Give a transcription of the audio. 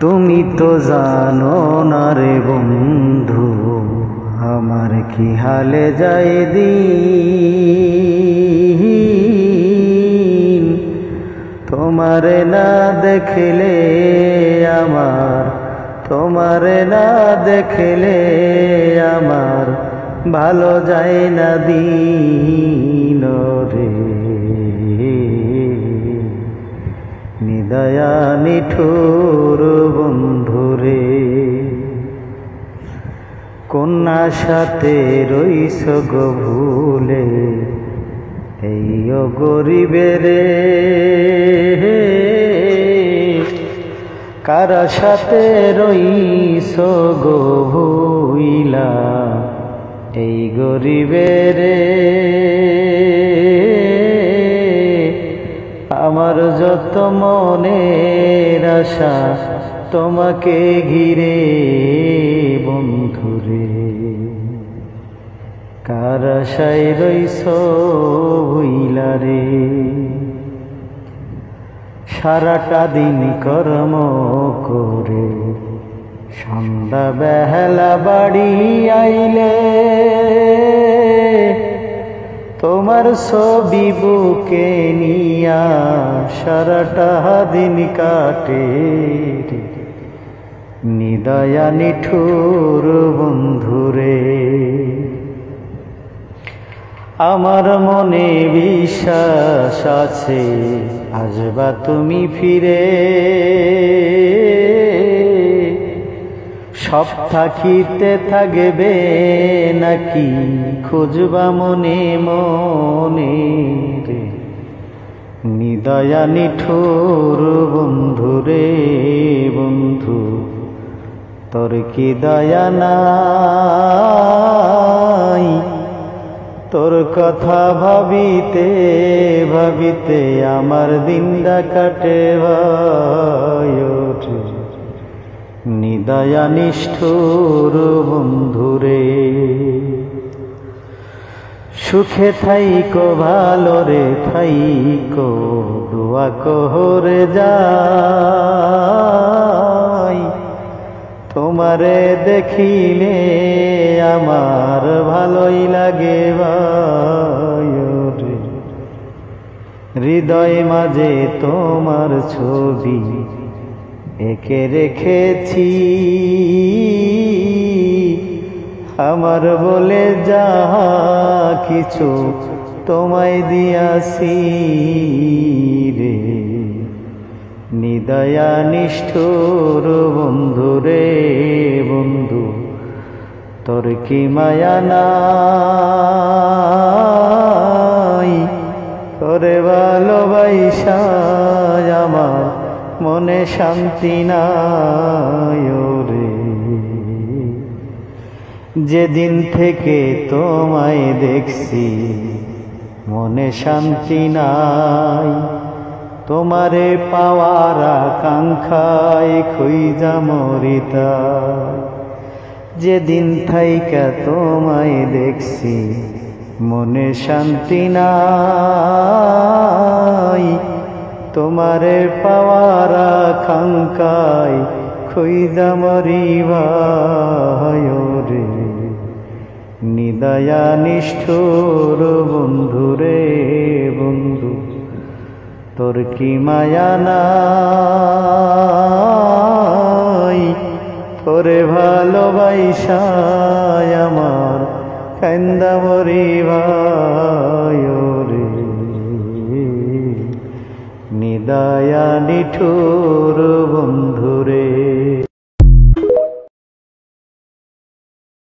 তুমি তো জানো না রে বন্ধু, আমার কি হালে যায় দিন। তোমারে না দেখলে আমার, তোমারে না দেখলে আমার ভালো যায় না দিন রে। নিদয়া নিঠুর বন্ধুরে, কন্যা সাথে রইস গো ভুলে, এই ও গরিবেরে কারা সাথে রইস গো ভুইলা, এই গরিবেরে। আমার যত মনের আশা তোমাকে ঘিরে বন্ধুরে, কার আশায় রইস ভুইলা রে। সারাটা দিন কর্ম করে সন্ধ্যা বেলা বাড়ি আইলে, তোমার ছবি বুকে নিয়া সারাটা দিন কাটে। নিদয়া নিঠুর বন্ধুরে, আমার মনে বিশ্বাস আছে আসবা তুমি ফিরে। সব থাকিতে থাকবে নাকি খুঁজবা মনে মনে রে। নিদয়া নিঠুর বন্ধুরে বন্ধু, তোর কি দয়া নাই। তোর কথা ভাবিতে ভাবিতে আমার দিনটা কাটে ভাই। নিদয়া নিষ্ঠুর বন্ধুরে, সুখে থাইকো ভালো রে থাইকো, দোয়া করে যাই। তোমারে দেখিলে আমার ভালোই লাগে ভাই রে। হৃদয় মাঝে তোমার ছবি এঁকে রেখেছি, আমার বলে যাহা কিছু তোমায় দিয়াছি রে। নিদয়া নিষ্ঠুর বন্ধুরে বন্ধু, তোর কি মায়া নাই। তোরে ভালোবাসা আমার মনে শান্তি নাই রে। যেদিন থেকে তোমায় দেখছি মনে শান্তি নাই। তোমারে পাওয়ার আকাঙ্ক্ষায় খুঁজা মরিতা। যেদিন থাইকা তোমায় দেখছি মনে শান্তি নাই। তোমারে পাওয়ার আকাঙ্ক্ষায় খুঁজা মরিবা রে। নিদয়া নিষ্ঠুর বন্ধুরে বন্ধু, তোর কি মায়া নাই। তোরে ভালোবাসা আমার কান্দা মরিবা রে। নিদয়া নিঠুর বন্ধু।